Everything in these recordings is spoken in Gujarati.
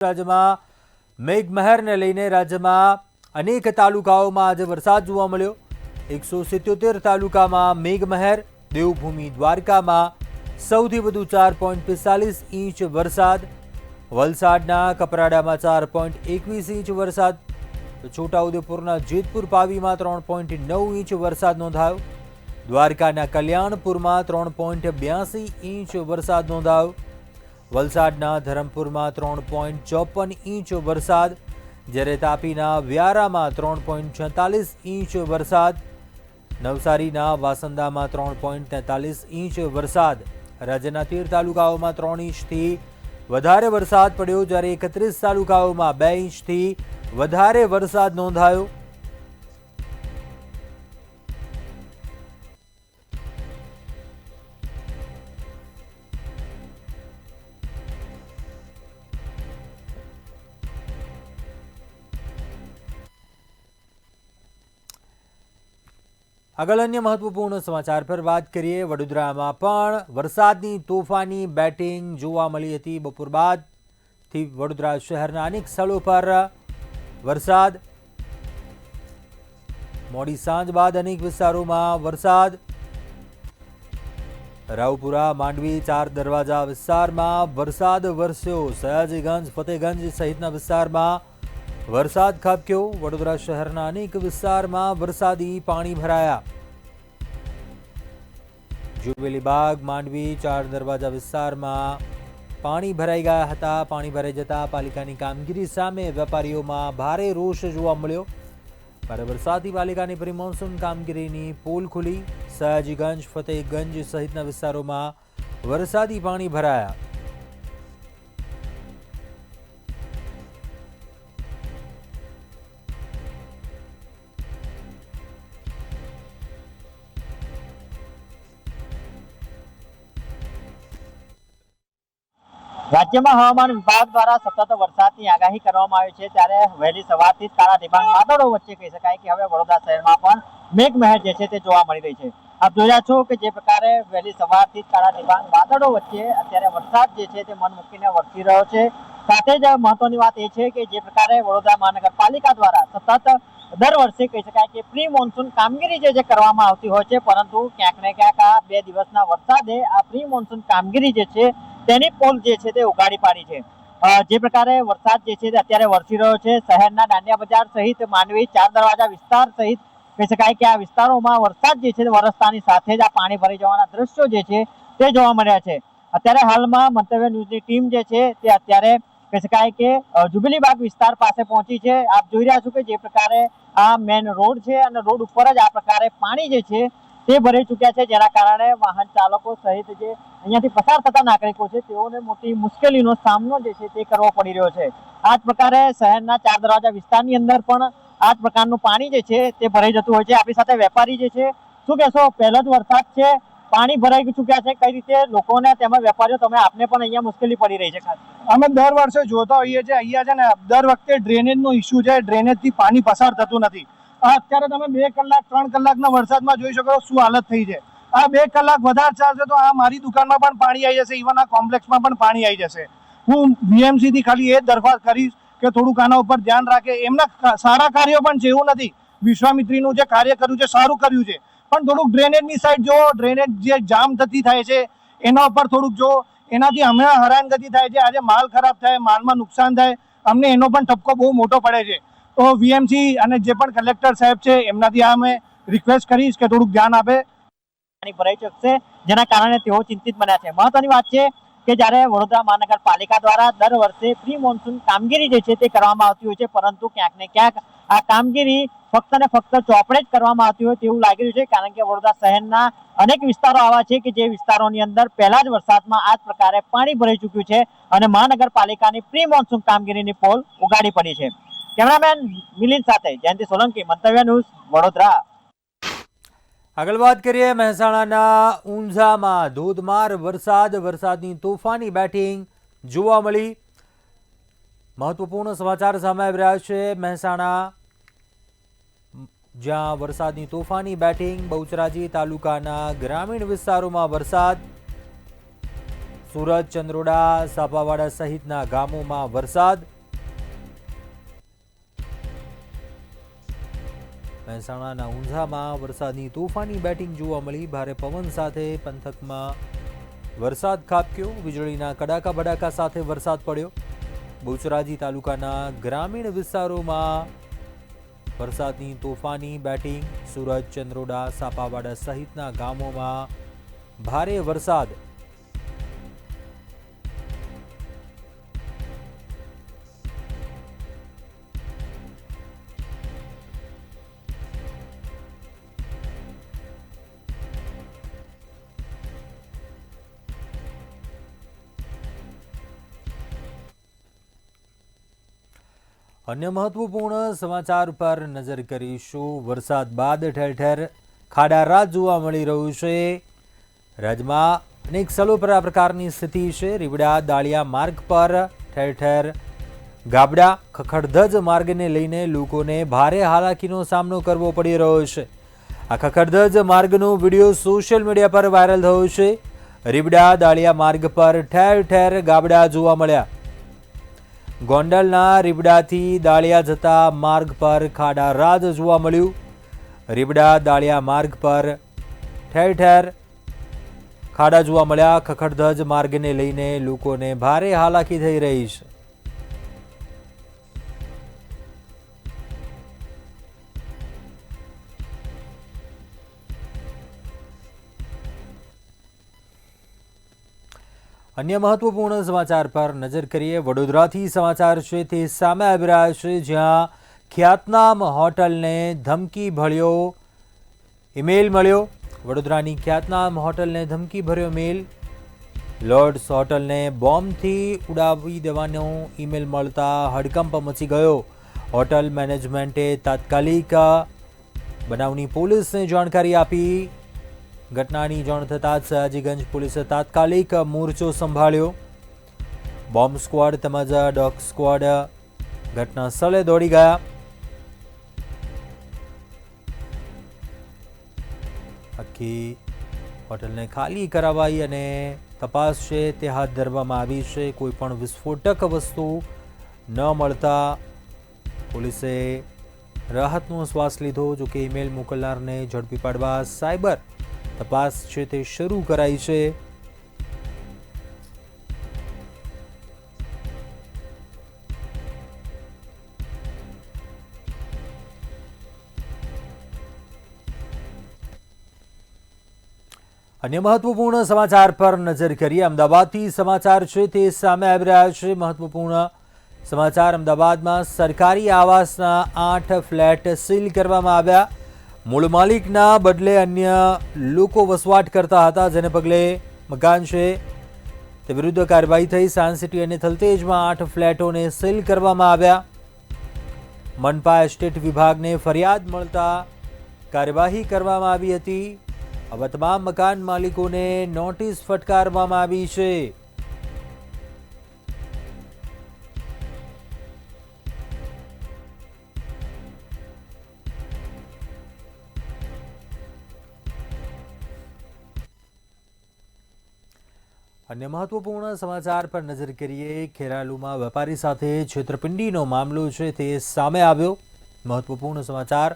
રાજ્યમાં મેઘમહેરને લઈને રાજ્યમાં અનેક તાલુકાઓમાં આજે વરસાદ જોવા મળ્યો। 177 તાલુકામાં મેઘમહેર। દેવભૂમિ દ્વારકામાં સૌથી વધુ 4.45 ઇંચ વરસાદ। વલસાડના કપરાડામાં 4.21 ઇંચ વરસાદ। છોટાઉદેપુરના જેતપુર પાવીમાં 3.9 ઇંચ વરસાદ નોંધાયો। દ્વારકાના કલ્યાણપુરમાં 3.82 ઇંચ વરસાદ નોંધાયો। વલસાડના ધરમપુરમાં 3.54 ઇંચ વરસાદ, જ્યારે તાપીના વ્યારામાં 3.46 ઇંચ વરસાદ, નવસારીના વાસંદામાં 3.43 ઇંચ વરસાદ। રાજ્યના 13 તાલુકાઓમાં 3 ઇંચથી વધારે વરસાદ પડ્યો, જ્યારે 31 તાલુકાઓમાં 2 ઇંચથી વધારે વરસાદ નોંધાયો। આગળ અન્ય મહત્વપૂર્ણ સમાચાર પર વાત કરીએ। વડોદરામાં પણ વરસાદની તોફાની બેટિંગ જોવા મળી હતી। બપોર બાદથી વડોદરા શહેરના અનેક સ્થળો પર વરસાદ। મોડી સાંજ બાદ અનેક વિસ્તારોમાં વરસાદ। રાવપુરા, માંડવી, ચાર દરવાજા વિસ્તારમાં વરસાદ વરસ્યો। સયાજીગંજ, ફતેગંજ સહિતના વિસ્તારમાં વરસાદ ખાબક્યો। વડોદરા શહેરના અનેક વિસ્તારમાં વરસાદી પાણી ભરાયા। जुबेलीबाग, मांडवी, चार दरवाजा विસ્તારમાં પાણી ભરાઈ ગયા હતા। પાણી ભરાઈ જતા પાલિકાની કામગીરી સામે વેપારીઓમાં ભારે રોષ જોવા મળ્યો। ભારે વરસાદથી પાલિકાની પ્રી મોન્સૂન કામગીરીની પોલ ખુલી। સયાજીગંજ, ફતેગંજ સહિતના વિસ્તારોમાં વરસાદી પાણી ભરાયા। રાજ્યમાં હવામાન વિભાગ દ્વારા સતત વરસાદની આગાહી કરવામાં આવી છે, ત્યારે વહેલી સવારથી જ કાળા ડિબાંગ વાદળો વચ્ચે કહી શકાય કે હવે વડોદરા શહેરમાં પણ મેઘમહેર જે છે તે જોવા મળી રહી છે। આપ જોઈ રહ્યા છો કે જે પ્રકારે વહેલી સવારથી જ કાળા ડિબાંગ વાદળો વચ્ચે અત્યારે વરસાદ જે છે તે મન મૂકીને વરસી રહ્યો છે। સાથે જ મહત્વની વાત એ છે કે જે પ્રકારે વડોદરા મહાનગરપાલિકા દ્વારા સતત દર વર્ષે કહી શકાય કે પ્રી મોન્સૂન કામગીરી જે કરવામાં આવતી હોય છે, પરંતુ ક્યાંક ને ક્યાંક આ 2 દિવસના વરસાદે આ પ્રી મોન્સૂન કામગીરી જે છે તેની પોલ જે છે તે ઉગાડી પાડી છે। જે પ્રકારે વરસાદ જે છે તે અત્યારે વરસી રહ્યો છે, શહેરના દાંડિયા બજાર સહિત માંડવી, ચાર દરવાજા વિસ્તાર સહિત કહી શકાય કે આ વિસ્તારોમાં વરસાદ જે છે વરસતાની સાથે જ આ પાણી ભરી જવાના દ્રશ્યો જે છે તે જોવા મળ્યા છે। અત્યારે હાલમાં મંતવ્ય ન્યૂઝની ટીમ જે છે તે અત્યારે કહી શકાય કે જુબેલીબાગ વિસ્તાર પાસે પહોંચી છે। આપ જોઈ રહ્યા છો કે જે પ્રકારે આ મેન રોડ છે અને રોડ ઉપર જ આ પ્રકારે પાણી જે છે તે ભરાઈ ચૂક્યા છે, જેના કારણે વાહન ચાલકો સહિત જે અહીંયાથી પસાર થતા નાગરિકો છે તેઓને મોટી મુશ્કેલીનો સામનો જે છે તે કરવો પડી રહ્યો છે। આ જ પ્રકારે શહેરના ચાર દરવાજા વિસ્તારની અંદર પણ આ જ પ્રકારનું પાણી જે છે તે ભરાઈ જતું હોય છે। આપણી સાથે વેપારી જે છે, શું કહેશો, પહેલો જ વરસાદ છે, પાણી ભરાઈ ચૂક્યા છે, કઈ રીતે લોકોને તેમજ વેપારીઓ આપને પણ અહીંયા મુશ્કેલી પડી રહી છે? અમે દર વર્ષે જોતા હોઈએ છીએ, અહીંયા છે ને દર વખતે ડ્રેનેજનો ઇસ્યુ છે, ડ્રેનેજથી પાણી પસાર થતું નથી। અત્યારે તમે 2 કલાક 3 કલાકના વરસાદમાં જોઈ શકો શું હાલત થઈ છે। આ 2 કલાક વધારે ચાલશે તો આ મારી દુકાનમાં પણ પાણી આવી જશે, ઇવન આ કોમ્પ્લેક્સમાં પણ પાણી આવી જશે। હું VMC થી ખાલી એ જ દરખાસ્ત કરીશ કે થોડુંક આના ઉપર ધ્યાન રાખે। એમના સારા કાર્યો પણ છે, એવું નથી, વિશ્વામિત્રીનું જે કાર્ય કર્યું છે સારું કર્યું છે, પણ થોડુંક ડ્રેનેજની સાઈડ જો, ડ્રેનેજ જે જામ થતી થાય છે એના ઉપર થોડુંક જો, એનાથી અમે હેરાનગતિ થાય છે। આજે માલ ખરાબ થાય, માલમાં નુકસાન થાય, અમને એનો પણ ઠપકો બહુ મોટો પડે છે। તો VMC અને જે પણ કલેક્ટર સાહેબ છે એમનાથી આ અમે રિક્વેસ્ટ કરીશ કે થોડુંક ધ્યાન આપે। પાણી ભરાઈ શકશે, જેના કારણે તેઓ ચિંતિત બન્યા છે। મહત્વની વાત છે કે જ્યારે વડોદરા મહાનગરપાલિકા દ્વારા દર વર્ષે પ્રી મોન્સૂન કામગીરી જે છે તે કરવામાં આવતી હોય છે, પરંતુ ક્યાંક ને ક્યાંક આ કામગીરી ફક્ત ને ફક્ત ચોપડે જ કરવામાં આવતી હોય તેવું લાગી રહ્યું છે, કારણ કે વડોદરા શહેરના અનેક વિસ્તારો આવા છે કે જે વિસ્તારોની અંદર પહેલા જ વરસાદમાં આ જ પ્રકારે પાણી ભરાઈ ચૂક્યું છે અને મહાનગરપાલિકાની પ્રી મોન્સૂન કામગીરીની પોલ ઉગાડી પડી છે। કેમેરામેન મિલિંદ સાથે જયંતિ સોલંકી, મંતવ્ય ન્યૂઝ, વડોદરા। આગળ વાત કરીએ મહેસાણાના ઊંઝામાં ધોધમાર વરસાદ, વરસાદની તોફાની બેટિંગ જોવા મળી। મહત્વપૂર્ણ સમાચાર સામે આવી રહ્યા છે। મહેસાણા જ્યાં વરસાદની તોફાની બેટિંગ, બહુચરાજી તાલુકાના ગ્રામીણ વિસ્તારોમાં વરસાદ, સુરત, ચંદ્રોડા, સાપાવાડા સહિતના ગામોમાં વરસાદ. મહેસાણાના ઊંઝામાં વરસાદની તોફાની બેટિંગ જોવા મળી. ભારે પવન સાથે પંથકમાં વરસાદ ખાબક્યો. વીજળીના કડાકા ભડાકા સાથે વરસાદ પડ્યો. બહુચરાજી તાલુકાના ગ્રામીણ વિસ્તારોમાં વરસાદની તોફાની બેટિંગ. સુરત, ચંદ્રોડા, સાપાવાડા સહિતના ગામોમાં ભારે વરસાદ. અન્ય મહત્વપૂર્ણ સમાચાર પર નજર કરીશું. વરસાદ બાદ ઠેર ઠેર ખાડારાજ જોવા મળી રહ્યું છે. રાજ્યમાં અનેક સ્થળો પર આ પ્રકારની સ્થિતિ છે. રીવડા દાળિયા માર્ગ પર ઠેર ઠેર ગાબડા. ખખડધજ માર્ગને લઈને લોકોને ભારે હાલાકીનો સામનો કરવો પડી રહ્યો છે. આ ખખડધજ માર્ગનો વિડીયો સોશિયલ મીડિયા પર વાયરલ થયો છે. રીવડા દાળિયા માર્ગ પર ઠેર ઠેર ગાબડા જોવા મળ્યા. ગોંડલના રીવડાથી દાળિયા જતા માર્ગ પર ખાડારાજ જોવા મળ્યું. રીવડા દાળિયા માર્ગ પર ઠેર ઠેર ખાડા જોવા મળ્યા. ખખડધજ માર્ગને લઈને લોકોને ભારે હાલાકી થઈ રહી છે. અન્ય મહત્વપૂર્ણ સમાચાર પર નજર કરીએ. વડોદરાથી સમાચાર છે તે સામે આવી રહ્યા છે, જ્યાં ખ્યાતનામ હોટલને ધમકી ભર્યો ઈમેલ મળ્યો. વડોદરાની ખ્યાતનામ હોટલને ધમકી ભર્યો મેલ. લોર્ડ્સ હોટલને બોમ્બથી ઉડાવી દેવાનો ઈમેલ મળતા હડકંપ મચી ગયો. હોટલ મેનેજમેન્ટે તાત્કાલિક બનાવની પોલીસને જાણકારી આપી. ઘટનાની જાણ થતાં જ સયાજીગંજ પોલીસે તાત્કાલિક મોરચો સંભાળ્યો. બોમ્બ સ્ક્વોડ તેમજ ડોગ સ્ક્વોડ ઘટના સ્થળે દોડી ગયા. આખી હોટલને ખાલી કરાવાઈ અને તપાસ છે તે હાથ ધરવામાં આવી છે. કોઈ પણ વિસ્ફોટક વસ્તુ ન મળતા પોલીસે રાહતનો શ્વાસ લીધો. જોકે ઈમેલ મોકલનારને ઝડપી પાડવા સાયબર તપાસ છે તે શરૂ કરાઈ છે. અન્ય મહત્વપૂર્ણ સમાચાર પર નજર કરીએ. અમદાવાદથી સમાચાર છે તે સામે આવી રહ્યા છે. મહત્વપૂર્ણ સમાચાર. અમદાવાદમાં સરકારી આવાસના 8 ફ્લેટ સીલ કરવામાં આવ્યા. મૂળ માલિકના બદલે અન્ય લોકો વસવાટ કરતા હતા, જેને પગલે મકાન છે તે વિરુદ્ધ કાર્યવાહી થઈ. સાયન્સ સિટી અને થલતેજમાં 8 ફ્લેટોને સીલ કરવામાં આવ્યા. મનપા એસ્ટેટ વિભાગને ફરિયાદ મળતા કાર્યવાહી કરવામાં આવી હતી. હવે તમામ મકાન માલિકોને નોટિસ ફટકારવામાં આવી છે. અન્ય મહત્વપૂર્ણ સમાચાર પર નજર કરીએ. ખેરાલુમાં વેપારી સાથે છેતરપિંડીનો મામલો છે તે સામે આવ્યો. મહત્વપૂર્ણ સમાચાર.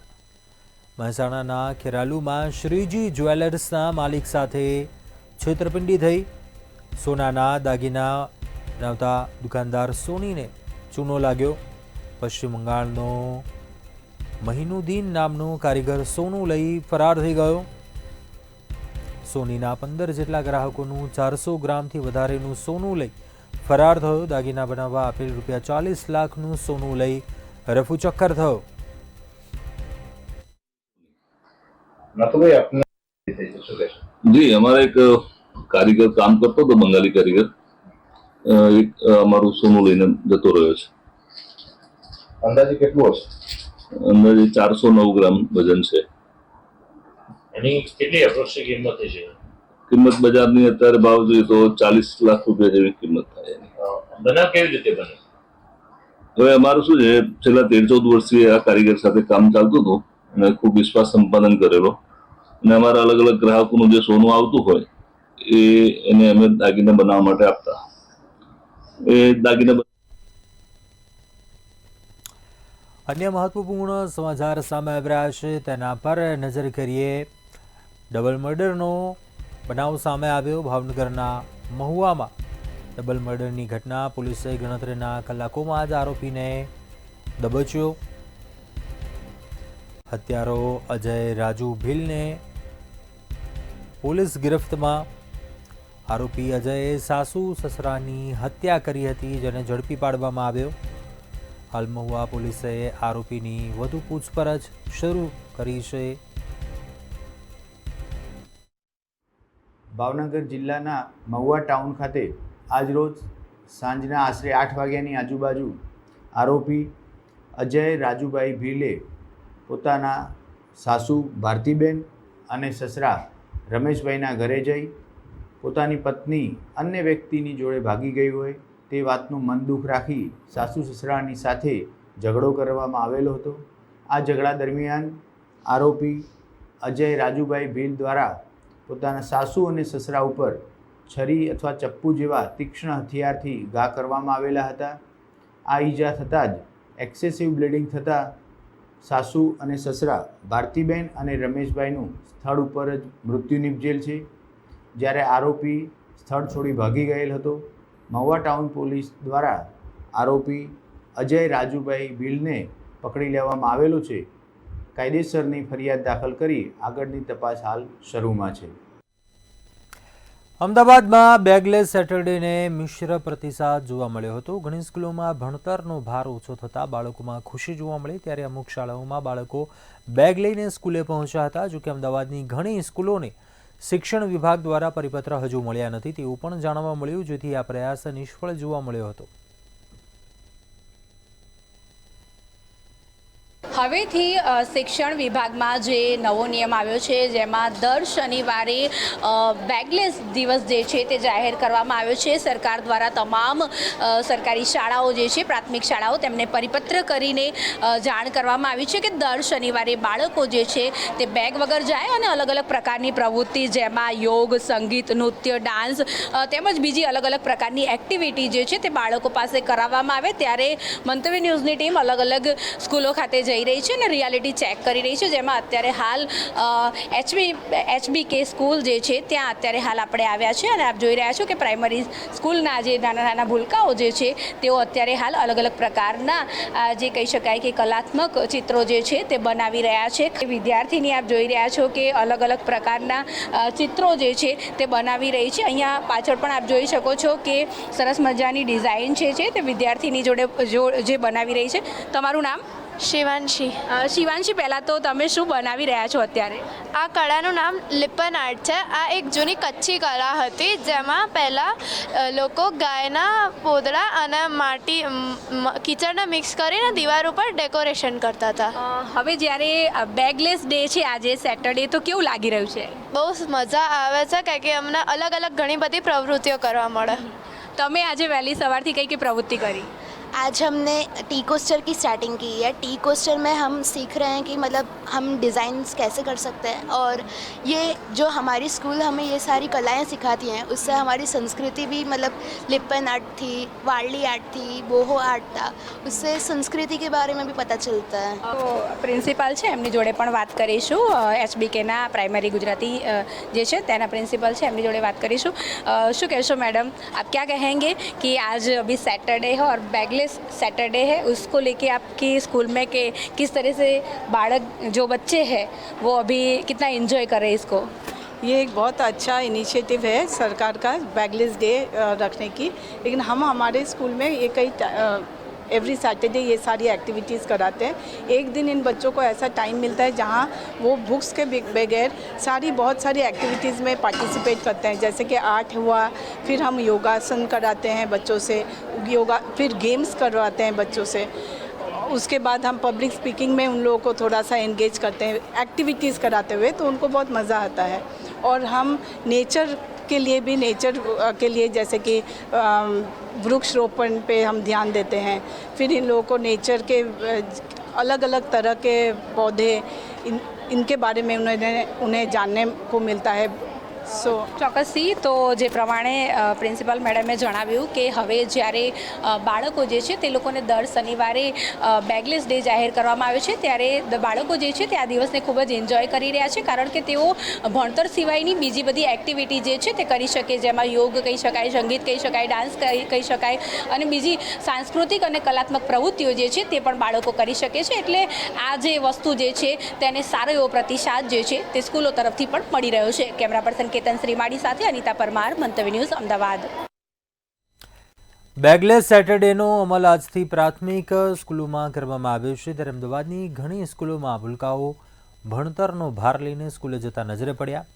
મહેસાણાના ખેરાલુમાં શ્રીજી જ્વેલર્સના માલિક સાથે છેતરપિંડી થઈ. સોનાના દાગીના બનાવતા દુકાનદાર સોનીને ચૂનો લાગ્યો. પશ્ચિમ બંગાળનો મહિનુદ્દીન નામનો કારીગર સોનું લઈ ફરાર થઈ ગયો. સોનીના 15 જેટલા ગ્રાહકોનું 400 ગ્રામથી વધારેનું સોનું લઈ ફરાર થયો. દાગીના બનાવવા આપેલ ₹40 લાખનું સોનું લઈ રફુચક્કર થયો. जी हमारा एक कारीगर काम करता तो बंगाली कारीगर एक અમારું સોનું લઈને જતો રહ્યો છે. અંદાજે કેટલું હશે? અંદાજે 409 ગ્રામ વજન છે. એની કેટલી અપ્રોક્સ કિંમત છે? કિંમત બજારની અત્યારે ભાવ જોઈએ તો 40 લાખ રૂપિયા જેવી કિંમત થાય એની. બનાવ કેવી રીતે બને? હવે અમારું શું છે, છેલ્લા 13-14 વર્ષથી આ કારીગર સાથે કામ ચાલતું હતું અને ખૂબ વિશ્વાસ સંપાદન કરેલો અને અમારા અલગ અલગ ગ્રાહકોનું જે સોનું આવતું હોય એને અમે દાગીના બનાવવા માટે આપતા. એ દાગીના અન્ય મહત્વપૂર્ણ સમાચાર સામે આવી રહ્યા છે તેના પર નજર કરીએ. ડબલ મર્ડરનો બનાવ સામે આવ્યો. ભાવનગરના મહુવામાં ડબલ મર્ડરની ઘટના. પોલીસે ગણતરીના કલાકોમાં જ આરોપીને દબોચ્યો. હત્યારો અજય રાજુ ભીલને પોલીસ ગિરફ્તમાં. આરોપી અજયે સાસુ સસરાની હત્યા કરી હતી, જેને ઝડપી પાડવામાં આવ્યો. હાલ મહુવા પોલીસે આરોપીની વધુ પૂછપરછ શરૂ કરી છે. ભાવનગર જિલ્લાના મહુવા ટાઉન ખાતે આજરોજ સાંજના આશરે 8 વાગ્યાની આજુબાજુ આરોપી અજય રાજુભાઈ ભીલે પોતાના સાસુ ભારતીબેન અને સસરા રમેશભાઈના ઘરે જઈ પોતાની પત્ની અન્ય વ્યક્તિની જોડે ભાગી ગઈ હોય તે વાતનું મન દુઃખ રાખી સાસુ સસરાની સાથે ઝઘડો કરવામાં આવેલો હતો. આ ઝઘડા દરમિયાન આરોપી અજય રાજુભાઈ ભીલ દ્વારા પોતાના સાસુ અને સસરા ઉપર છરી અથવા ચપ્પુ જેવા તીક્ષ્ણ હથિયારથી ઘા કરવામાં આવેલા હતા. આ ઈજા થતાં જ એક્સેસિવ બ્લીડિંગ થતાં સાસુ અને સસરા ભારતીબેન અને રમેશભાઈનું સ્થળ ઉપર જ મૃત્યુ નિપજેલ છે. જ્યારે આરોપી સ્થળ છોડી ભાગી ગયેલ હતો. મહુવા ટાઉન પોલીસ દ્વારા આરોપી અજય રાજુભાઈ ભીલને પકડી લેવામાં આવેલો છે. કાયદેસરની ફરિયાદ દાખલ કરી આગળની તપાસ હાલ શરૂમાં છે. અમદાવાદમાં બેગલેસ સેટરડેને મિશ્ર પ્રતિસાદ જોવા મળ્યો હતો. ઘણી સ્કૂલોમાં ભણતરનો ભાર ઓછો થતાં બાળકોમાં ખુશી જોવા મળી, ત્યારે અમુક શાળાઓમાં બાળકો બેગ લઈને સ્કૂલે પહોંચ્યા હતા. જોકે અમદાવાદની ઘણી સ્કૂલોને શિક્ષણ વિભાગ દ્વારા પરિપત્ર હજુ મળ્યા નથી તેવું પણ જાણવા મળ્યું, જેથી આ પ્રયાસ નિષ્ફળ જોવા મળ્યો હતો. હવેથી શિક્ષણ વિભાગમાં જે નવો નિયમ આવ્યો છે, જેમાં દર શનિવારે બેગલેસ દિવસ જે છે તે જાહેર કરવામાં આવ્યો છે. સરકાર દ્વારા તમામ સરકારી શાળાઓ જે છે, પ્રાથમિક શાળાઓ, તેમને પરિપત્ર કરીને જાણ કરવામાં આવી છે કે દર શનિવારે બાળકો જે છે તે બેગ વગર જાય અને અલગ અલગ પ્રકારની પ્રવૃત્તિ, જેમાં યોગ, સંગીત, નૃત્ય, ડાન્સ તેમજ બીજી અલગ અલગ પ્રકારની એક્ટિવિટી જે છે તે બાળકો પાસે કરાવવામાં આવે. ત્યારે મંતવ્ય ન્યૂઝની ટીમ અલગ અલગ સ્કૂલો ખાતે જઈ રહી છે અને રિયાલિટી ચેક કરી રહી છે, જેમાં અત્યારે હાલ HBK સ્કૂલ જે છે ત્યાં અત્યારે હાલ આપણે આવ્યા છે અને આપ જોઈ રહ્યા છો કે પ્રાઇમરી સ્કૂલના જે નાના નાના ભૂલકાઓ જે છે તેઓ અત્યારે હાલ અલગ અલગ પ્રકારના જે કહી શકાય કે કલાત્મક ચિત્રો જે છે તે બનાવી રહ્યા છે. વિદ્યાર્થીની આપ જોઈ રહ્યા છો કે અલગ અલગ પ્રકારના ચિત્રો જે છે તે બનાવી રહી છે. અહીંયા પાછળ પણ આપ જોઈ શકો છો કે સરસ મજાની ડિઝાઇન છે તે વિદ્યાર્થીની જોડે જે બનાવી રહી છે. તમારું નામ? શિવાંશી. શિવાંશી, પહેલાં તો તમે શું બનાવી રહ્યા છો અત્યારે? આ કળાનું નામ લિપન આર્ટ છે. આ એક જૂની કચ્છી કળા હતી, જેમાં પહેલાં લોકો ગાયના પોદડા અને માટી કીચડને મિક્સ કરીને દીવાલ ઉપર ડેકોરેશન કરતા હતા. હવે જ્યારે બેગલેસ ડે છે આજે સેટરડે, તો કેવું લાગી રહ્યું છે? બહુ મજા આવે છે, કારણ કે અમને અલગ અલગ ઘણી બધી પ્રવૃત્તિઓ કરવા મળે. તમે આજે વહેલી સવારથી કઈ પ્રવૃત્તિ કરી? आज हमने टी कोस्टर की स्टार्टिंग की है. टी कोस्टर में हम सीख रहे हैं कि मतलब हम डिज़ाइंस कैसे कर सकते हैं, और ये जो हमारी स्कूल हमें ये सारी कलाएं सिखाती हैं, उससे हमारी संस्कृति भी मतलब लिपन आर्ट थी, वारली आर्ट थी, बोहो आर्ट था, उससे संस्कृति के बारे में भी पता चलता है. તો પ્રિન્સિપાલ છે એમની જોડે પણ વાત કરીશું. HBKના પ્રાઇમરી ગુજરાતી જે છે તેના પ્રિન્સિપલ છે, એમની જોડે વાત કરીશું. શું કહેશો मैडम, आप क्या कहेंगे कि आज अभी सैटरडे है और बैगलेस सैटरडे है, उसको लेके आपकी स्कूल में कि किस तरह से बालक जो बच्चे हैं वो अभी कितना एंजॉय कर रहे हैं इसको? ये एक बहुत अच्छा इनिशिएटिव है सरकार का बैगलेस डे रखने की. लेकिन हम हमारे स्कूल में ये कई एवरी सैटरडे ये सारी एक्टिविटीज़ कराते हैं. एक दिन इन बच्चों को ऐसा टाइम मिलता है जहाँ वो बुक्स के बगैर सारी बहुत सारी एक्टिविटीज़ में पार्टिसिपेट करते हैं. जैसे कि आर्ट हुआ, फिर हम योगासन कराते हैं बच्चों से, फिर गेम्स करवाते हैं बच्चों से. उसके बाद हम पब्लिक स्पीकिंग में उन लोगों को थोड़ा सा एंगेज करते हैं एक्टिविटीज़ कराते हुए, तो उनको बहुत मज़ा आता है. और हम नेचर के लिए भी, नेचर के लिए जैसे कि वृक्ष रोपण पे हम ध्यान देते हैं. फिर इन लोगों को नेचर के अलग अलग तरह के पौधे इनके बारे में उन्हें जानने को मिलता है. સો ચોક્કસથી તો જે પ્રમાણે પ્રિન્સિપાલ મેડમે જણાવ્યું કે હવે જ્યારે બાળકો જે છે તે લોકોને દર શનિવારે બેગલેસ ડે જાહેર કરવામાં આવ્યો છે, ત્યારે બાળકો જે છે તે આ દિવસને ખૂબ જ એન્જોય કરી રહ્યા છે, કારણ કે તેઓ ભણતર સિવાયની બીજી બધી એક્ટિવિટી જે છે તે કરી શકે, જેમાં યોગ કહી શકાય, સંગીત કહી શકાય, ડાન્સ કહી શકાય અને બીજી સાંસ્કૃતિક અને કલાત્મક પ્રવૃત્તિઓ જે છે તે પણ બાળકો કરી શકે છે. એટલે આ જે વસ્તુ જે છે તેને સારો એવો પ્રતિસાદ જે છે તે સ્કૂલો તરફથી પણ મળી રહ્યો છે. કેમેરા પર્સન કેતન શ્રીમાળી સાથે અનિતા પરમાર, મંતવ્ય ન્યૂઝ, અમદાવાદ. બેગલેસ સેટરડેનો અમલ આજથી પ્રાથમિક સ્કૂલોમાં કરવામાં આવ્યો છે, ત્યારે અમદાવાદની ઘણી સ્કૂલોમાં ભૂલકાઓ ભણતરનો ભાર લઈને સ્કૂલે જતા નજરે પડ્યા.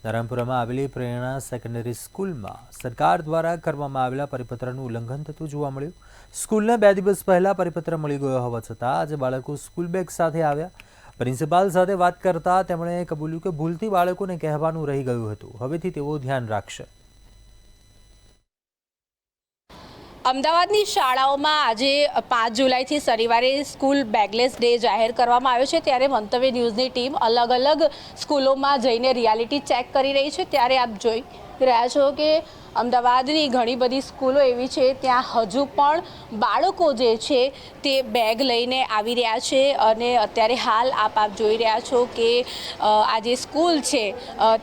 નારાયણપુરામાં આવેલી પ્રેરણા સેકન્ડરી સ્કૂલમાં સરકાર દ્વારા કરવામાં આવેલા પરિપત્રનું ઉલ્લંઘન થતું જોવા મળ્યું. સ્કૂલને 2 દિવસ પહેલા પરિપત્ર મળી ગયો હોવા છતાં આજે બાળકો સ્કૂલ બેગ સાથે આવ્યા. પ્રિન્સિપાલ સાથે વાત કરતા તેમણે કબૂલ્યું કે ભૂલથી બાળકોને કહેવાનું રહી ગયું હતું, હવેથી તેઓ ધ્યાન રાખશે. અમદાવાદની શાળાઓમાં આજે 5 જુલાઈથી શનિવારે સ્કૂલ બેગલેસ ડે જાહેર કરવામાં આવ્યો છે, ત્યારે મંતવ્ય ન્યૂઝની ટીમ અલગ અલગ સ્કૂલોમાં જઈને રિયાલિટી ચેક કરી રહી છે. ત્યારે આપ જોઈ રહ્યા છો કે અમદાવાદની ઘણી બધી સ્કૂલો એવી છે ત્યાં હજુ પણ બાળકો જે છે તે બેગ લઈને આવી રહ્યા છે અને અત્યારે હાલ આપ જોઈ રહ્યા છો કે આ જે સ્કૂલ છે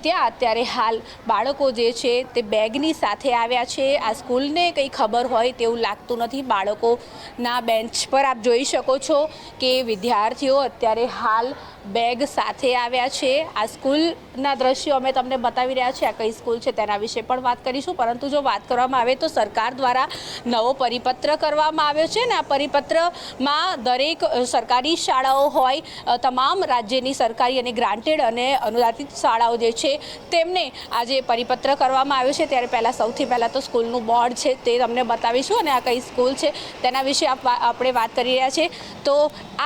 ત્યાં અત્યારે હાલ બાળકો જે છે તે બેગની સાથે આવ્યા છે. આ સ્કૂલને કંઈ ખબર હોય તેવું લાગતું નથી. બાળકોના બેન્ચ પર આપ જોઈ શકો છો કે વિદ્યાર્થીઓ અત્યારે હાલ બેગ સાથે આવ્યા છે. આ સ્કૂલના દ્રશ્યો અમે તમને બતાવી રહ્યા છીએ. આ કઈ સ્કૂલ છે તેના વિશે પણ વાત કરીશું, પરંતુ જો વાત કરવામાં આવે તો સરકાર દ્વારા નવો પરિપત્ર કરવામાં આવ્યો છે ને આ પરિપત્રમાં દરેક સરકારી શાળાઓ હોય, તમામ રાજ્યની સરકારી અને ગ્રાન્ટેડ અને અનુદાનિત શાળાઓ જે છે તેમને આજે પરિપત્ર કરવામાં આવ્યો છે. ત્યારે સૌથી પહેલાં તો સ્કૂલનું બોર્ડ છે તે તમને બતાવીશું અને આ કઈ સ્કૂલ છે તેના વિશે આપણે વાત કરી રહ્યા છીએ. તો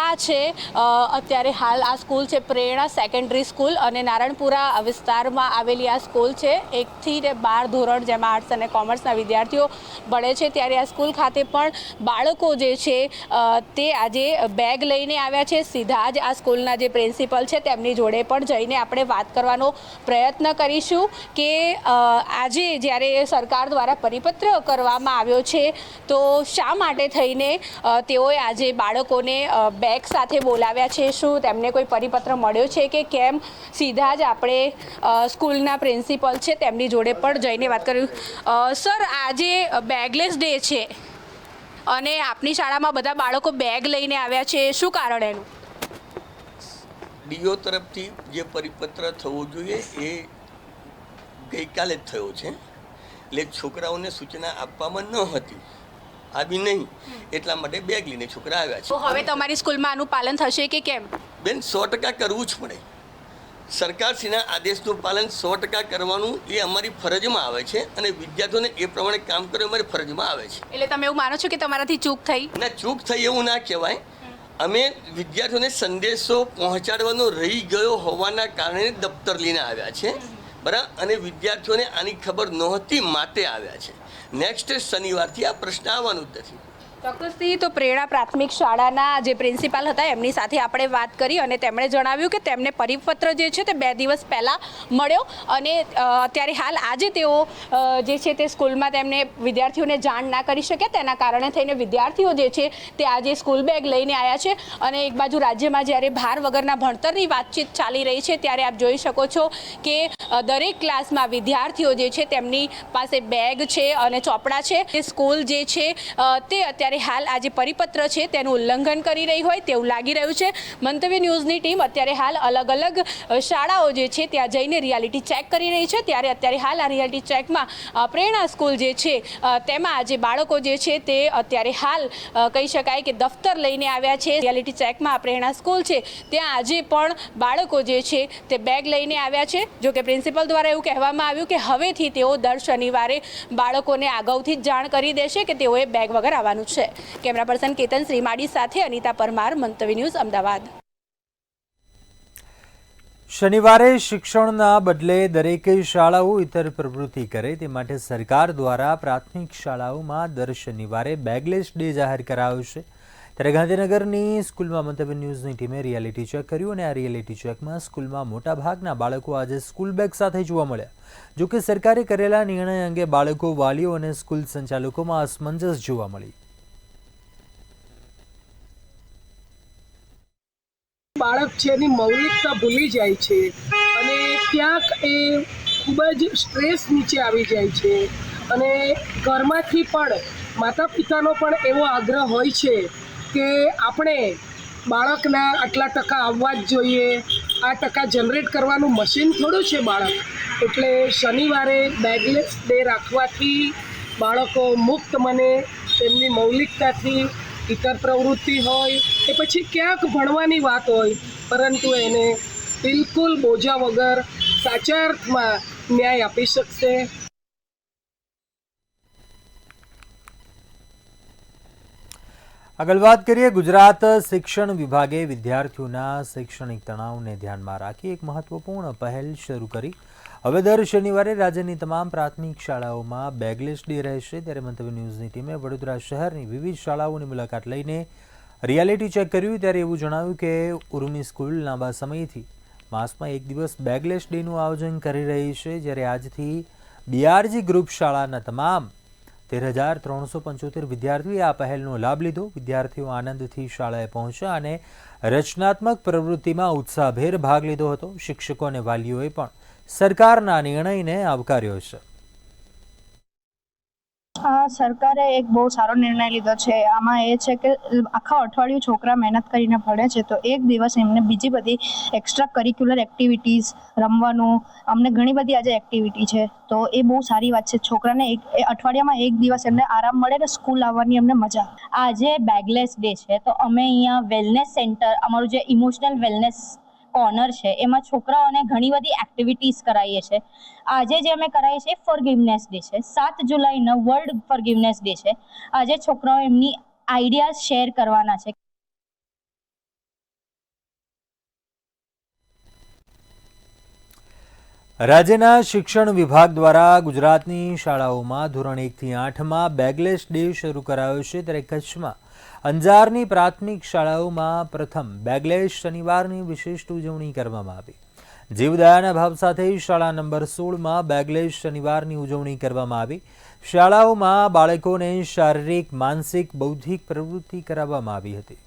આ છે અત્યારે હાલ આ સ્કૂલ છે પ્રેરણા સેકન્ડરી સ્કૂલ અને નારાયણપુરા વિસ્તારમાં આવેલી આ સ્કૂલ છે. 1 થી 12 ધોરણ જેમાં આર્ટ્સ અને કોમર્સના વિદ્યાર્થીઓ ભણે છે. ત્યારે આ સ્કૂલ ખાતે પણ બાળકો જે છે તે આજે બેગ લઈને આવ્યા છે. સીધા જ આ સ્કૂલના જે પ્રિન્સિપલ છે તેમની જોડે પણ જઈને આપણે વાત કરવાનો પ્રયત્ન કરીશું કે આજે જ્યારે સરકાર દ્વારા પરિપત્ર કરવામાં આવ્યો છે તો શા માટે થઈને તેઓએ આજે બાળકોને બેગ સાથે બોલાવ્યા છે, શું તેમને કોઈ પરિપત્ર મળ્યો છે કે કેમ. સીધા જ આપણે સ્કૂલના પ્રિન્સિપલ છે તેમની જોડે પણ જઈને વાત કર્યું. સર, આજે બેગલેસ ડે છે અને આપની શાળામાં બધા બાળકો બેગ લઈને આવ્યા છે, શું કારણ એનું? ડીઓ તરફથી જે પરિપત્ર થવો જોઈએ એ ગઈકાલે જ થયો છે, એટલે છોકરાઓને સૂચના આપવામાં ન હતી, આવી નહીં, એટલા માટે બેગ લઈને છોકરા આવ્યા છે. હવે તમારી સ્કૂલમાં આનું પાલન થશે કે કેમ? બેન, 100% કરવું જ પડે. સરકારશ્રીના આદેશનું પાલન 100% કરવાનું એ અમારી ફરજમાં આવે છે અને વિદ્યાર્થીઓને એ પ્રમાણે કામ કરવું અમારી ફરજમાં આવે છે. એટલે તમે એવું માનો છો કે તમારાથી ચૂક થઈ? ના, ચૂક થઈ એવું ના કહેવાય. અમે વિદ્યાર્થીઓને સંદેશો પહોંચાડવાનો રહી ગયો હોવાના કારણે દફતર લઈને આવ્યા છે, બરાબર, અને વિદ્યાર્થીઓને આની ખબર નહોતી માટે આવ્યા છે. નેક્સ્ટ શનિવારથી આ પ્રશ્ન આવવાનું જ નથી. ચોક્કસથી. તો પ્રેરણા પ્રાથમિક શાળાના જે પ્રિન્સિપાલ હતા એમની સાથે આપણે વાત કરી અને તેમણે જણાવ્યું કે તેમને પરિપત્ર જે છે તે 2 દિવસ પહેલાં મળ્યો અને અત્યારે હાલ આજે તેઓ જે છે તે સ્કૂલમાં તેમને વિદ્યાર્થીઓને જાણ ના કરી શક્યા, તેના કારણે થઈને વિદ્યાર્થીઓ જે છે તે આજે સ્કૂલ બેગ લઈને આવ્યા છે. અને એક બાજુ રાજ્યમાં જ્યારે ભાર વગરના ભણતરની વાતચીત ચાલી રહી છે ત્યારે આપ જોઈ શકો છો કે દરેક ક્લાસમાં વિદ્યાર્થીઓ જે છે તેમની પાસે બેગ છે અને ચોપડા છે. એ સ્કૂલ જે છે તે અત્યારે હાલ આ જે પરિપત્ર છે તેનું ઉલ્લંઘન કરી રહી હોય તેવું લાગી રહ્યું છે. મંતવ્ય ન્યૂઝની ટીમ અત્યારે હાલ અલગ અલગ શાળાઓ જે છે ત્યાં જઈને રિયાલિટી ચેક કરી રહી છે. ત્યારે અત્યારે હાલ આ રિયાલિટી ચેકમાં પ્રેરણા સ્કૂલ જે છે તેમાં આજે બાળકો જે છે તે અત્યારે હાલ કહી શકાય કે દફતર લઈને આવ્યા છે. રિયાલિટી ચેકમાં પ્રેરણા સ્કૂલ છે ત્યાં આજે પણ બાળકો જે છે તે બેગ લઈને આવ્યા છે. જો કે પ્રિન્સિપલ દ્વારા એવું કહેવામાં આવ્યું કે હવેથી તેઓ દર શનિવારે બાળકોને અગાઉથી જ જાણ કરી દેશે કે તેઓએ બેગ વગર આવવાનું છે. કેમેરા પર્સન કેતન શ્રીમાળી સાથે અનિતા પરમાર, મંતવ્ય ન્યૂઝ, અમદાવાદ. શનિવારે શિક્ષણના બદલે દરેક શાળાઓ ઇતર પ્રવૃત્તિ કરે તે માટે સરકાર દ્વારા પ્રાથમિક શાળાઓમાં દર શનિવારે બેગલેસ ડે જાહેર કરાયો છે. ત્યારે ગાંધીનગરની સ્કૂલમાં મંતવ્ય ન્યૂઝની ટીમે રિયાલિટી ચેક કર્યું અને આ રિયાલિટી ચેકમાં સ્કૂલમાં મોટાભાગના બાળકો આજે સ્કૂલ બેગ સાથે જોવા મળ્યા. જોકે સરકારે કરેલા નિર્ણય અંગે બાળકો, વાલીઓ અને સ્કૂલ સંચાલકોમાં અસમંજસ જોવા મળી. બાળક છે એની મૌલિકતા ભૂલી જાય છે અને ક્યાંક એ ખૂબ જ સ્ટ્રેસ નીચે આવી જાય છે અને ઘરમાંથી પણ માતા પિતાનો પણ એવો આગ્રહ હોય છે કે આપણે બાળકના આટલા ટકા આવવા જ જોઈએ, આ ટકા જનરેટ કરવાનું મશીન થોડું છે બાળક. એટલે શનિવારે બેગલેસ ડે રાખવાથી બાળકો મુક્ત મને, તેમની મૌલિકતાથી ઇતર પ્રવૃત્તિ હોય કે પછી ક્યાંક ભણવાની વાત હોય, પરંતુ એને બિલકુલ બોજા વગર સાચા અર્થમાં ન્યાય આપી શકશે. આગળ વાત કરીએ. ગુજરાત શિક્ષણ વિભાગે વિદ્યાર્થીઓના શૈક્ષણિક તણાવને ધ્યાનમાં રાખી એક મહત્વપૂર્ણ પહેલ શરૂ કરી. હવે દર શનિવારે રાજ્યની તમામ પ્રાથમિક શાળાઓમાં બેગલેસ ડે રહેશે. ત્યારે મંતવ્ય ન્યૂઝની ટીમે વડોદરા શહેરની વિવિધ શાળાઓની મુલાકાત લઈને રિયાલિટી ચેક કર્યું. ત્યારે એવું જણાવ્યું કે ઉર્મી સ્કૂલ લાંબા સમયથી માસમાં એક દિવસ બેગલેસ ડેનું આયોજન કરી રહી છે. જ્યારે આજથી બીઆરજી ગ્રુપ શાળાના તમામ 13,375 વિદ્યાર્થીઓએ આ પહેલનો લાભ લીધો. વિદ્યાર્થીઓ આનંદથી શાળાએ પહોંચ્યા અને રચનાત્મક પ્રવૃત્તિમાં ઉત્સાહભેર ભાગ લીધો હતો. શિક્ષકો અને વાલીઓએ પણ સરકારના નિર્ણયને આવકાર્યો છે. સરકારે એક બહુ સારો નિર્ણય લીધો છે. આમાં એ છે કે આખા અઠવાડિયું છોકરા મહેનત કરીને ભણે છે, તો એક દિવસ એમને બીજી બધી એક્સ્ટ્રા કરિક્યુલર એક્ટિવિટીઝ, રમવાનું, અમને ઘણી બધી આજે એક્ટિવિટી છે, તો એ બહુ સારી વાત છે. છોકરાને અઠવાડિયામાં એક દિવસ એમને આરામ મળે ને સ્કૂલ આવવાની એમને મજા. આજે બેગલેસ ડે છે, તો અમે અહીંયા વેલનેસ સેન્ટર, અમારું જે ઇમોશનલ વેલનેસ કોર્નર છે, એમાં છોકરાઓને ઘણી બધી એક્ટિવિટીઝ કરાવીએ છીએ. આજે જે અમે કરાવીએ છીએ ફોરગિવનેસ ડે છે. 7 જુલાઈનો વર્લ્ડ ફોરગિવનેસ ડે છે. આજે છોકરાઓ એમની આઈડિયાઝ શેર કરવાના છે. રાજ્યના શિક્ષણ વિભાગ દ્વારા ગુજરાતની શાળાઓમાં ધોરણ 1 થી 8માં બેગલેસ ડે શરૂ કરાયો છે. ત્યારે કચ્છમાં અંજારની પ્રાથમિક શાળાઓમાં પ્રથમ બેગલેસ શનિવારની વિશિષ્ટ ઉજવણી કરવામાં આવી. જીવદયાના ભાવ સાથે શાળા નંબર 16માં બેગલેસ શનિવારની ઉજવણી કરવામાં આવી. શાળાઓમાં બાળકોને શારીરિક, માનસિક, બૌદ્ધિક પ્રવૃત્તિ કરાવવામાં આવી હતી.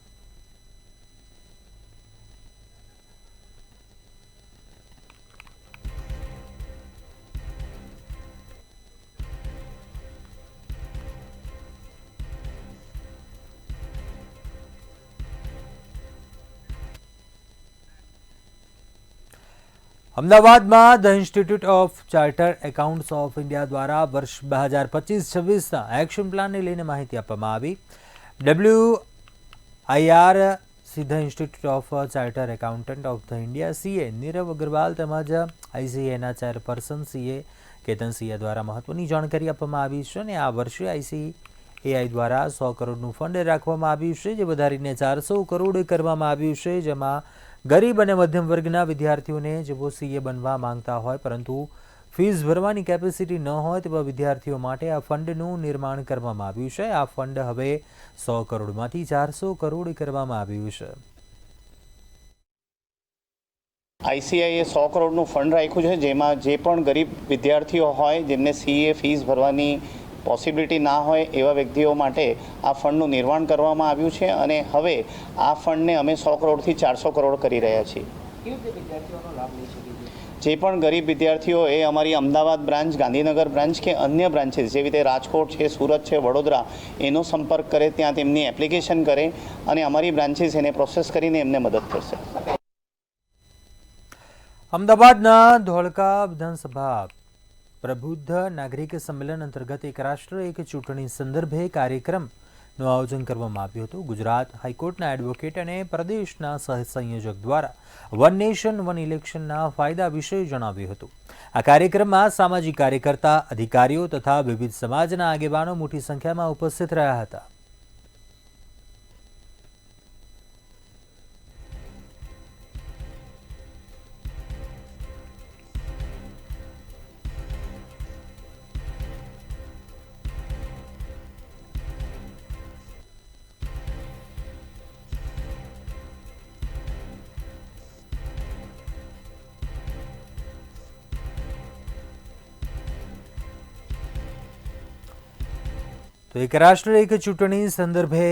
અમદાવાદમાં the institute of charter accounts of India દ્વારા વર્ષ 2025-26ના એક્શન પ્લાનને લઈને માહિતી આપવામાં આવી. WIR the institute of charter accountant of the India CA Nirav Agarwal તેમજ ICAના ચેરપર્સન CA કેતન સિંહ દ્વારા મહત્વની જાણકારી આપવામાં આવી છે. અને આ વર્ષે ICAI દ્વારા 100 કરોડનું ફંડ રાખવામાં આવ્યું છે, જે વધારીને 400 કરોડ કરવામાં આવ્યું છે. જેમાં ગરીબ અને મધ્યમ વર્ગના વિદ્યાર્થીઓને જેઓ CA બનવા માંગતા હોય પરંતુ ફીસ ભરવાની કેપેસિટી ન હોય તેવા વિદ્યાર્થીઓ માટે આ ફંડનું નિર્માણ કરવામાં આવ્યું છે. આ ફંડ હવે 100 કરોડમાંથી 400 કરોડ કરવામાં આવ્યું છે. ICAIએ 100 કરોડનું ફંડ રાખ્યું છે, જેમાં જે પણ ગરીબ વિદ્યાર્થીઓ હોય જેમને CA ફીસ ભરવાની પોસિબિલિટી ના હોય એવા વ્યક્તિઓ માટે આ ફંડનું નિર્માણ કરવામાં આવ્યું છે. અને હવે આ ફંડને અમે 100 કરોડથી 400 કરોડ કરી રહ્યા છીએ. જે પણ ગરીબ વિદ્યાર્થીઓ એ અમારી અમદાવાદ બ્રાન્ચ, ગાંધીનગર બ્રાન્ચ કે અન્ય બ્રાન્ચીસ જેવી રીતે રાજકોટ છે, સુરત છે, વડોદરા, એનો સંપર્ક કરે, ત્યાં તેમની એપ્લિકેશન કરે અને અમારી બ્રાન્ચીસ એને પ્રોસેસ કરીને એમને મદદ કરશે. અમદાવાદના ધોળકા વિધાનસભા પ્રબુદ્ધ નાગરિક સંમેલન અંતર્ગત એક રાષ્ટ્ર એક ચૂંટણી સંદર્ભે કાર્યક્રમનું આયોજન કરવામાં આવ્યું હતું. ગુજરાત હાઈકોર્ટના એડવોકેટ અને પ્રદેશના સહસંયોજક દ્વારા વન નેશન વન ઇલેક્શનના ફાયદા વિશે જણાવ્યું હતું. આ કાર્યક્રમમાં સામાજિક કાર્યકર્તા, અધિકારીઓ તથા વિવિધ સમાજના આગેવાનો મોટી સંખ્યામાં ઉપસ્થિત રહ્યા હતા. તો એક રાષ્ટ્ર એક ચૂંટણી સંદર્ભે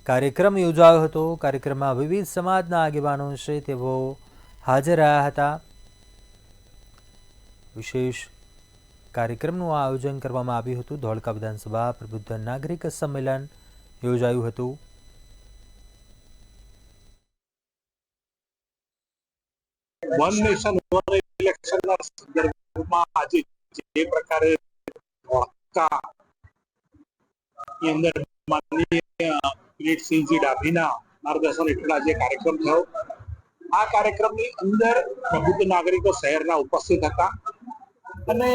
કાર્યક્રમ યોજાયો હતો. કાર્યક્રમમાં વિવિધ સમાજના આગેવાનો છે તેઓ હાજર રહ્યા હતા. વિશેષ કાર્યક્રમનું આયોજન કરવામાં આવ્યું હતું. ધોળકા વિધાનસભા પ્રબુદ્ધ નાગરિક સંમેલન યોજાયું હતું. વન નેશન વન ઇલેક્શનના સંદર્ભમાં આજે જે પ્રકારે ધોળકાની અંદર માનનીય કિરીટસિંહજી ડાભીના માર્ગદર્શન હેઠળ આજે કાર્યક્રમ થયો. આ કાર્યક્રમની અંદર પ્રબુદ્ધ નાગરિકો શહેરના ઉપસ્થિત હતા અને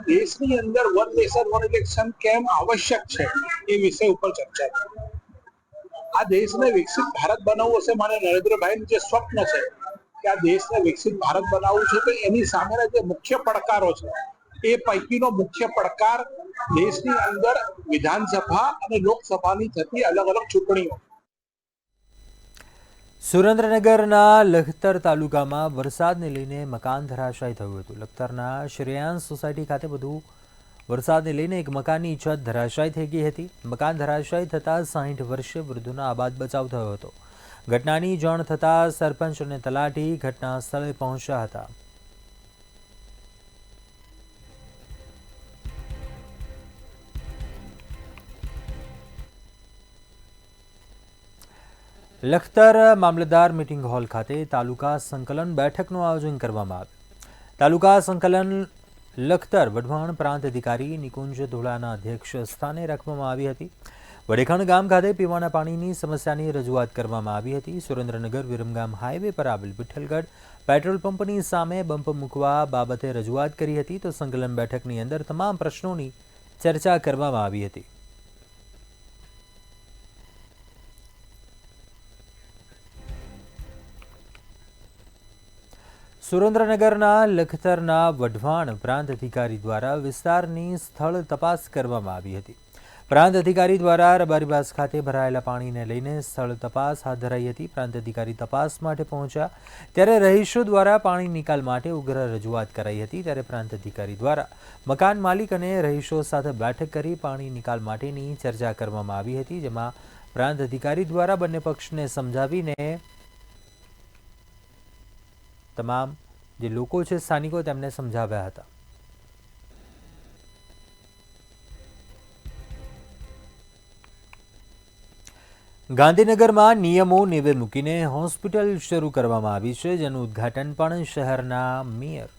દેશની અંદર વન નેશન વન ઇલેક્શન કેમ આવશ્યક છે એ વિષય ઉપર ચર્ચા થઈ. આ દેશને વિકસિત ભારત બનાવવું હશે, માને નરેન્દ્રભાઈનું જે સ્વપ્ન છે કે આ દેશને વિકસિત ભારત બનાવવું છે, તો એની સામેના જે મુખ્ય પડકારો છે એ પૈકીનો મુખ્ય પડકાર દેશની અંદર વિધાનસભા અને લોકસભાની થતી અલગ અલગ ચૂંટણીઓ. સુરેન્દ્રનગરના લખતર તાલુકામાં વરસાદને લઈને મકાન ધરાશાયી થયું હતું. લખતરના શ્રેયાંશ સોસાયટી ખાતે વધુ વરસાદને લઈને એક મકાનની છત ધરાશાયી થઈ ગઈ હતી. મકાન ધરાશાયી થતાં 60 વર્ષીય વૃદ્ધનો આબાદ બચાવ થયો હતો. ઘટનાની જાણ થતાં સરપંચ અને તલાટી ઘટના સ્થળે પહોંચ્યા હતા. લખતર મામલતદાર મીટિંગ હોલ ખાતે તાલુકા સંકલન બેઠકનું આયોજન કરવામાં આવ્યું. તાલુકા સંકલન લખતર વઢવાણ પ્રાંત અધિકારી નિકુંજ ધોળાના અધ્યક્ષ સ્થાને રાખવામાં આવી હતી. વડેખણ ગામ ખાતે પીવાના પાણીની સમસ્યાની રજૂઆત કરવામાં આવી હતી. સુરેન્દ્રનગર વિરમગામ હાઈવે પર આવેલ વિઠ્ઠલગઢ પેટ્રોલ પંપની સામે બમ્પ મૂકવા બાબતે રજૂઆત કરી હતી. તો સંકલન બેઠકની અંદર તમામ પ્રશ્નોની ચર્ચા કરવામાં આવી હતી. સુરેન્દ્રનગરના લખતરના વઢવાણ પ્રાંત અધિકારી દ્વારા વિસ્તારની સ્થળ તપાસ કરવામાં આવી હતી. પ્રાંત અધિકારી દ્વારા રબારીબાસ ખાતે ભરાયેલા પાણીને લઈને સ્થળ તપાસ હાથ ધરાઈ હતી. પ્રાંત અધિકારી તપાસ માટે પહોંચ્યા ત્યારે રહીશો દ્વારા પાણી નિકાલ માટે ઉગ્ર રજૂઆત કરાઈ હતી. ત્યારે પ્રાંત અધિકારી દ્વારા મકાન માલિક અને રહીશો સાથે બેઠક કરી પાણી નિકાલ માટેની ચર્ચા કરવામાં આવી હતી. જેમાં પ્રાંત અધિકારી દ્વારા બંને પક્ષને સમજાવીને તમામ જે લોકો છે સ્થાનિકો તેમને સમજાવ્યા હતા. ગાંધીનગરમાં નિયમો નેવે મૂકીને હોસ્પિટલ શરૂ કરવામાં આવી છે, જેનું ઉદ્ઘાટન પણ શહેરના મેયર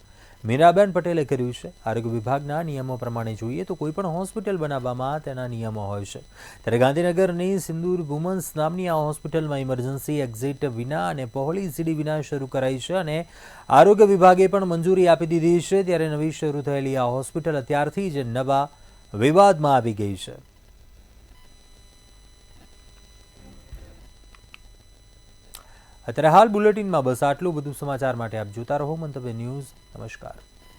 મીરાબેન પટેલે કર્યું છે. આરોગ્ય વિભાગના નિયમો પ્રમાણે જોઈએ તો કોઈપણ હોસ્પિટલ બનાવવામાં તેના નિયમો હોય છે. ત્યારે ગાંધીનગરની સિંદૂર વુમન્સ નામની આ હોસ્પિટલમાં ઇમરજન્સી એક્ઝિટ વિના અને પહોળી સીડી વિના શરૂ કરાઈ છે અને આરોગ્ય વિભાગે પણ મંજૂરી આપી દીધી છે. ત્યારે નવી શરૂ થયેલી આ હોસ્પિટલ અત્યારથી જ નવા વિવાદમાં આવી ગઈ છે. અત્યારે હાલ બુલેટિનમાં બસ આટલું. બધું સમાચાર માટે આપ જોતા રહો મંતવ્ય ન્યૂઝ. નમસ્કાર.